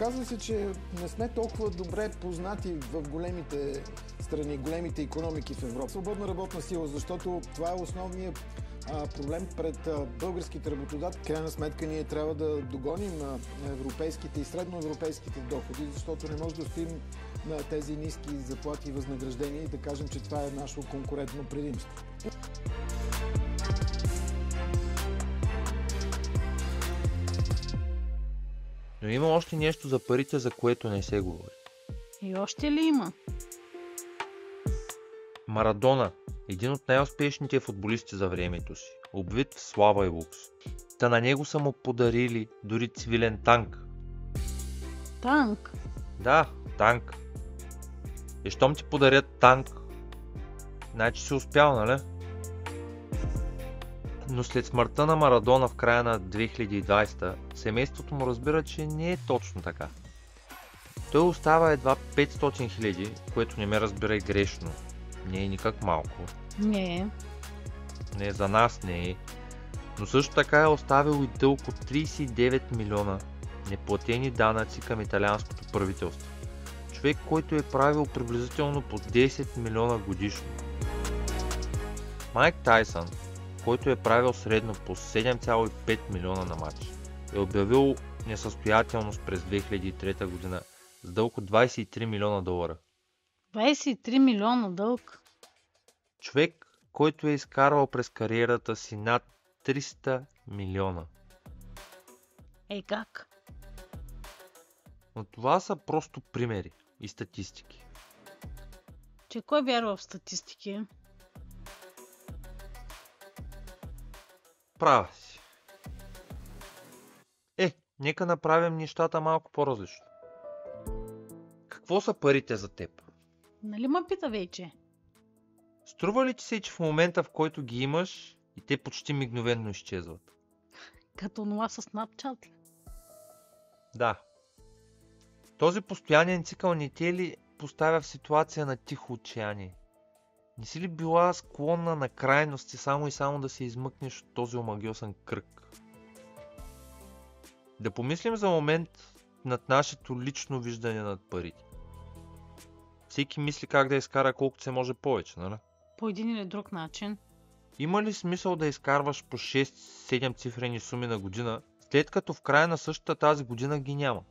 Оказва се, че не сме толкова добре познати в големите страни, големите икономики в Европа. Свободна работна сила, защото това е основният проблем пред българските работодатели. В крайна сметка ние трябва да догоним европейските и средноевропейските доходи, защото не може да стоим на тези ниски заплати и възнаграждения и да кажем, че това е нашето конкурентно предимство. Но има още нещо за парите, за което не се говори. И още ли има? Марадона, един от най-успешните футболисти за времето си, обвит в слава и лукс. Та на него са му подарили дори цивилен танк. Танк? Да, танк. И щом ти подарят танк, значи си успял, нали? Но след смъртта на Марадона в края на 2020, семейството му разбира, че не е точно така. Той остава едва 500 000, което не ме разбирай грешно. Не е никак малко. Не. Не, за нас не е. Но също така е оставил и дълг от 39 милиона неплатени данъци към италианското правителство. Човек, който е правил приблизително по 10 милиона годишно. Майк Тайсън, който е правил средно по 7,5 милиона на матч, е обявил несъстоятелност през 2003 година с дълг от 23 милиона долара. 23 милиона дълг? Човек, който е изкарвал през кариерата си над 300 милиона. Ей как? Но това са просто примери и статистики. Че кой вярва в статистики? Права си. Нека направим нещата малко по-различно. Какво са парите за теб? Нали ма пита вече? Струва ли ти се, че в момента, в който ги имаш, и те почти мигновенно изчезват? Като онова с Snapchat? Да. Този постоянен цикъл не те ли поставя в ситуация на тихо отчаяние? Не си ли била склонна на крайности само и само да се измъкнеш от този омагьосан кръг? Да помислим за момент над нашето лично виждане над парите. Всеки мисли как да изкара колкото се може повече, нали? По един или друг начин. Има ли смисъл да изкарваш по 6-7 цифрени суми на година, след като в края на същата тази година ги няма?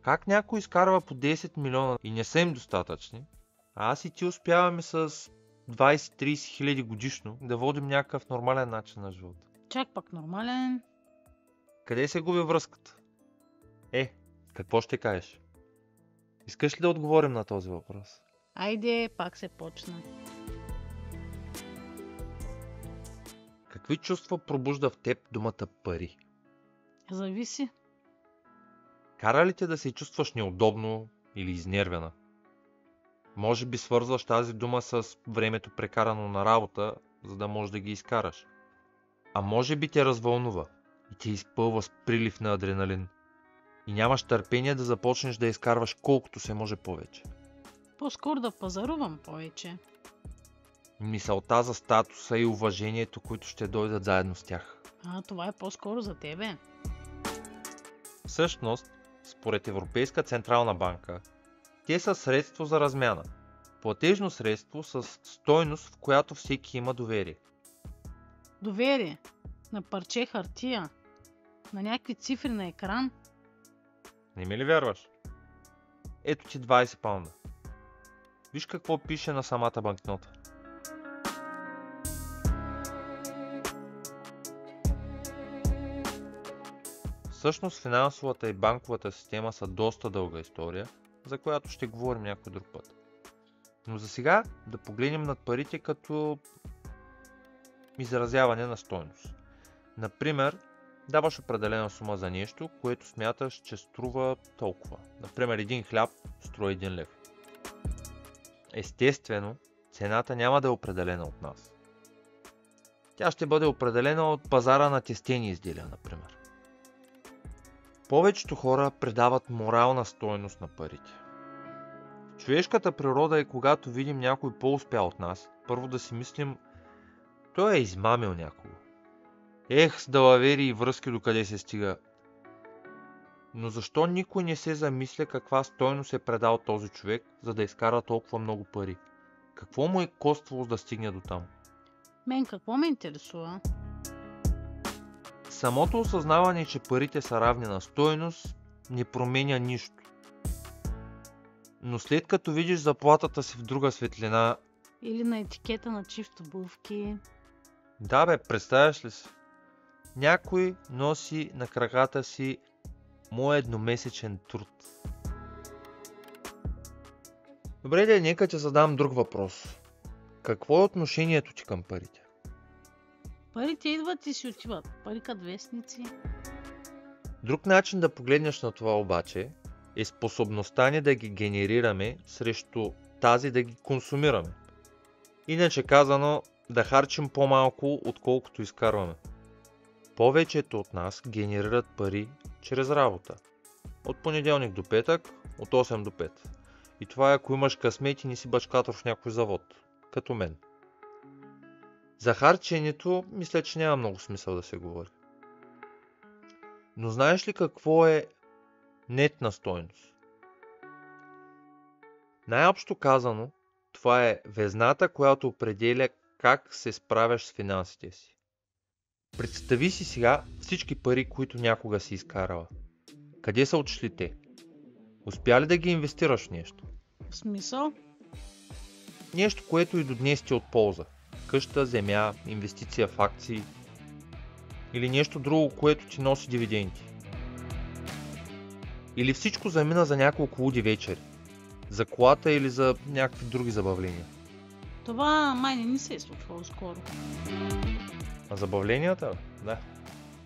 Как някой изкарва по 10 милиона и не са им достатъчни, а аз и ти успяваме с 20-30 хиляди годишно да водим някакъв нормален начин на живота? Чак пак нормален. Къде се губи връзката? Какво ще кажеш? Искаш ли да отговорим на този въпрос? Айде, пак се почна. Какви чувства пробужда в теб думата пари? Зависи. Кара ли те да се чувстваш неудобно или изнервена? Може би свързваш тази дума с времето прекарано на работа, за да можеш да ги изкараш. А може би те развълнува и те изпълва с прилив на адреналин. И нямаш търпение да започнеш да изкарваш колкото се може повече. По-скоро да пазарувам повече. Мисълта за статуса и уважението, които ще дойдат заедно с тях. Това е по-скоро за тебе. Всъщност, според Европейска централна банка, те са средство за размяна. Платежно средство с стойност, в която всеки има доверие. Доверие? На парче хартия? На някакви цифри на екран? Не ми ли вярваш? Ето ти 20 паунда. Виж какво пише на самата банкнота. Всъщност финансовата и банковата система са доста дълга история, за която ще говорим някой друг път. Но за сега да погледнем над парите като изразяване на стойност. Например, даваш определена сума за нещо, което смяташ, че струва толкова. Например, един хляб струва 1 лев. Естествено, цената няма да е определена от нас. Тя ще бъде определена от пазара на тестени изделия, например. Повечето хора придават морална стойност на парите. Човешката природа е, когато видим някой по-успял от нас, първо да си мислим, той е измамил някого. С далавери и връзки докъде се стига. Но защо никой не се замисля каква стойност е предал този човек, за да изкара толкова много пари? Какво му е коствало да стигне до там? Мен какво ме интересува? Самото осъзнаване, че парите са равни на стойност, не променя нищо. Но след като видиш заплатата си в друга светлина... Или на етикета на чифт обувки. Да бе, представяш ли си? Някой носи на краката си моя едномесечен труд. Добре, нека ти задам друг въпрос. Какво е отношението ти към парите? Парите идват и си отиват. Пари като вестници. Друг начин да погледнеш на това обаче е способността ни да ги генерираме срещу тази да ги консумираме. Иначе казано, да харчим по-малко, отколкото изкарваме. Повечето от нас генерират пари чрез работа. От понеделник до петък, от 8 до 5. И това е ако имаш късмет и не си бачкатор в някой завод, като мен. За харченето, мисля, че няма много смисъл да се говори. Но знаеш ли какво е нетна стойност? Най-общо казано, това е везната, която определя как се справяш с финансите си. Представи си сега всички пари, които някога си изкарала. Къде са отшли те? Успя ли да ги инвестираш в нещо? В смисъл? Нещо, което и до днес ти е от полза. Къща, земя, инвестиция в акции. Или нещо друго, което ти носи дивиденти. Или всичко замина за няколко луди вечери. За колата или за някакви други забавления. Това май не ни се е случвало скоро. А забавленията? Да.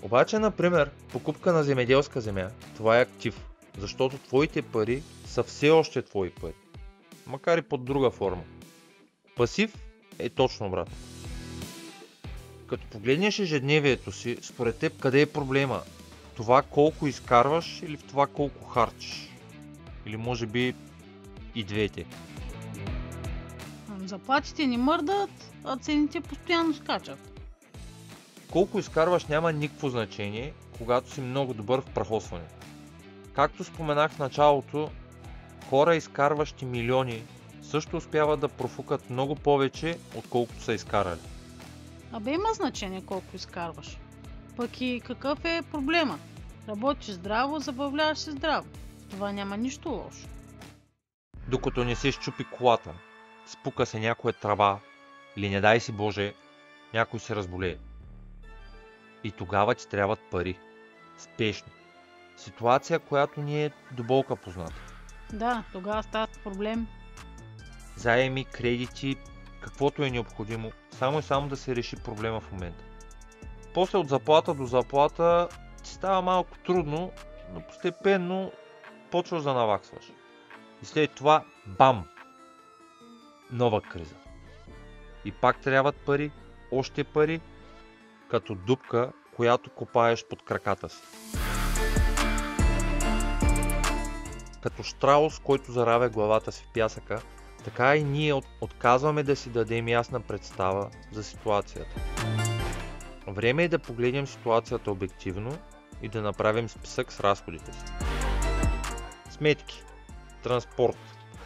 Обаче, например, покупка на земеделска земя, това е актив, защото твоите пари са все още твои пари, макар и под друга форма. Пасив е точно обратно. Като погледнеш ежедневието си, според теб къде е проблема? Това колко изкарваш или в това колко харчиш? Или може би и двете? Заплатите ни мърдат, а цените постоянно скачат. Колко изкарваш няма никакво значение, когато си много добър в прахосване. Както споменах в началото, хора изкарващи милиони също успяват да профукат много повече, отколкото са изкарали. Абе има значение колко изкарваш. Пък и какъв е проблема? Работиш здраво, забавляваш се здраво. Това няма нищо лошо. Докато не се счупи колата, спука се някоя тръба или не дай си Боже, някой се разболее. И тогава ти трябват пари. Спешни. Ситуация, която ни е до болка позната. Да, тогава става проблем. Заеми, кредити, каквото е необходимо, само и само да се реши проблема в момента. После от заплата до заплата ти става малко трудно, но постепенно почваш да наваксваш. И след това, бам! Нова криза. И пак трябват пари, още пари, като дупка, която копаеш под краката си. Като щраус, който заравя главата си в пясъка, така и ние отказваме да си дадем ясна представа за ситуацията. Време е да погледнем ситуацията обективно и да направим списък с разходите си. Сметки, транспорт,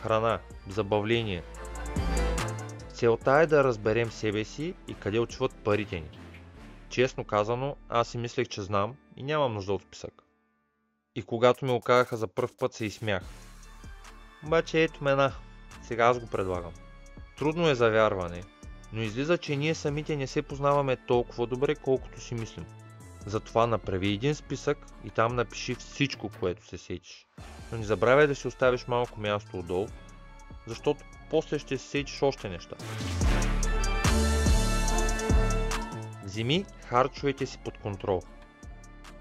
храна, забавление. Целта е да разберем себе си и къде отиват парите ни. Честно казано, аз си мислех, че знам и нямам нужда от списък. И когато ми го казаха за пръв път, се изсмях. Обаче ето мена, сега аз го предлагам. Трудно е за вярване, но излиза, че ние самите не се познаваме толкова добре, колкото си мислим. Затова направи един списък и там напиши всичко, което се сетиш. Но не забравяй да си оставиш малко място отдолу, защото после ще се сетиш още неща. Вземи харчовете си под контрол.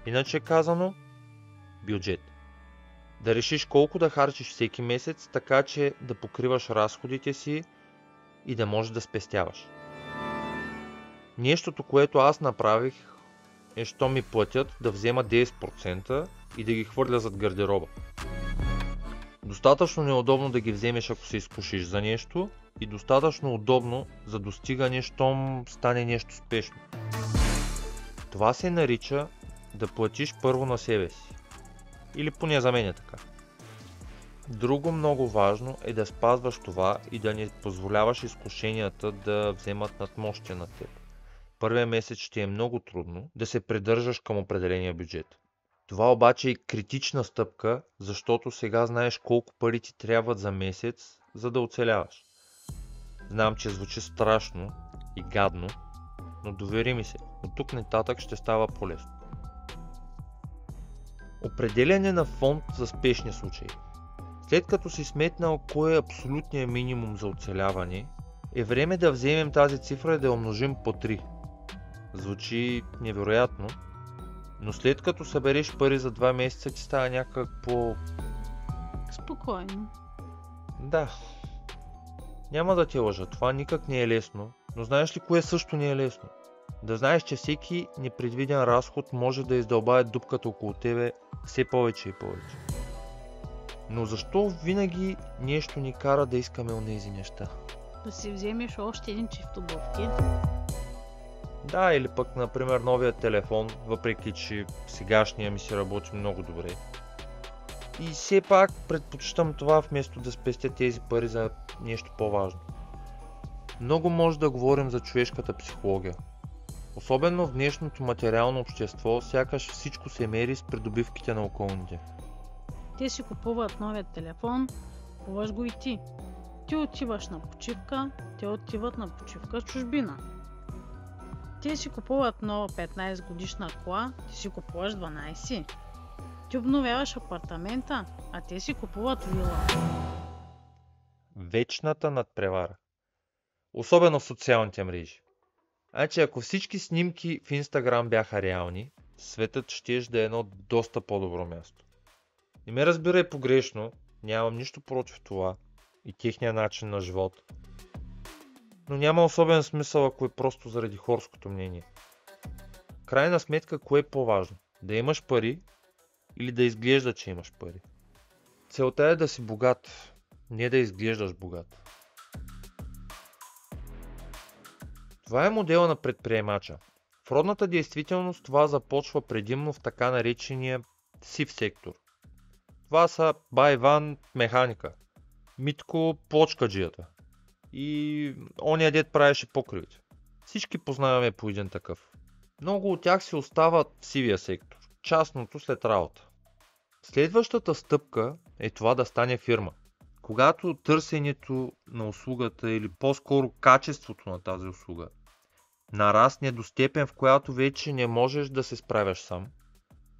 Иначе казано, бюджет. Да решиш колко да харчиш всеки месец, така че да покриваш разходите си и да можеш да спестяваш. Нещото, което аз направих, е, що ми платят, да взема 10% и да ги хвърля зад гардероба. Достатъчно неудобно да ги вземеш, ако се изкушиш за нещо, и достатъчно удобно за достигане, щом стане нещо спешно. Това се нарича да платиш първо на себе си. Или поне за мен е така. Друго много важно е да спазваш това и да не позволяваш изкушенията да вземат надмощие над теб. Първия месец ще е много трудно да се придържаш към определения бюджет. Това обаче е критична стъпка, защото сега знаеш колко пари ти трябват за месец, за да оцеляваш. Знам, че звучи страшно и гадно, но довери ми се, от тук нататък ще става по-лесно. Определяне на фонд за спешни случаи. След като си сметнал кой е абсолютният минимум за оцеляване, е време да вземем тази цифра и да я умножим по 3. Звучи невероятно, но след като събереш пари за 2 месеца ти става някак по... Спокойно. Да. Няма да те лъжа, това никак не е лесно, но знаеш ли кое също не е лесно? Да знаеш, че всеки непредвиден разход може да издълбае дупката около тебе все повече и повече. Но защо винаги нещо ни кара да искаме онези неща? Да си вземеш още един чифт обувки. Да, или пък, например, новия телефон, въпреки че сегашния ми си работи много добре. И все пак предпочитам това, вместо да спестя тези пари за нещо по-важно. Много може да говорим за човешката психология. Особено в днешното материално общество, сякаш всичко се мери с придобивките на околните. Те си купуват новия телефон, купуваш го и ти. Ти отиваш на почивка, те отиват на почивка в чужбина. Те си купуват нова 15 годишна кола, ти си купуваш 12. Ти обновяваш апартамента, а те си купуват вила. Вечната надпревара. Особено в социалните мрежи. Значи, ако всички снимки в Инстаграм бяха реални, светът щеше да е едно доста по-добро място. Не ме разбирай погрешно, нямам нищо против това и техния начин на живот. Но няма особен смисъл, ако е просто заради хорското мнение. Крайна сметка, кое е по-важно? Да имаш пари или да изглежда, че имаш пари? Целта е да си богат, не да изглеждаш богат. Това е модела на предприемача. В родната действителност това започва предимно в така наречения сив сектор. Това са Байван механика, Митко плочкаджията и ония дед правеше покривите. Всички познаваме по един такъв. Много от тях си остават в сивия сектор, частното след работа. Следващата стъпка е това да стане фирма. Когато търсенето на услугата или по-скоро качеството на тази услуга нарасне до степен, в която вече не можеш да се справяш сам,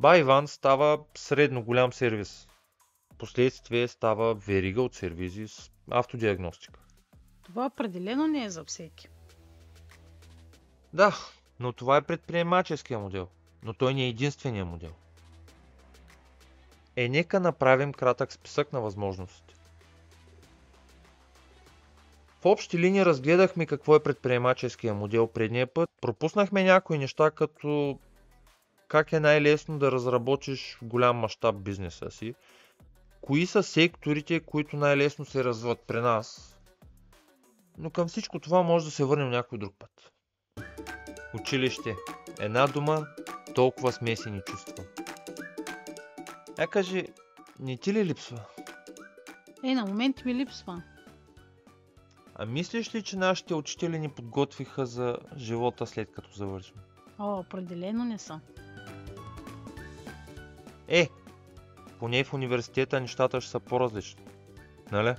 Байван става средно голям сервис. Последствие става верига от сервизи с автодиагностика. Това определено не е за всеки. Да, но това е предприемаческия модел, но той не е единствения модел. Нека направим кратък списък на възможностите. В общи линии разгледахме какво е предприемаческия модел предния път. Пропуснахме някои неща, като как е най-лесно да разработиш в голям мащаб бизнеса си, кои са секторите, които най-лесно се развиват при нас. Но към всичко това може да се върнем някой друг път. Училище. Една дума, толкова смесени чувства. Кажи, не ти ли липсва? На момент ми липсва. А мислиш ли, че нашите учители ни подготвиха за живота след като завършим? Определено не са. Поне в университета нещата ще са по-различни. Нали?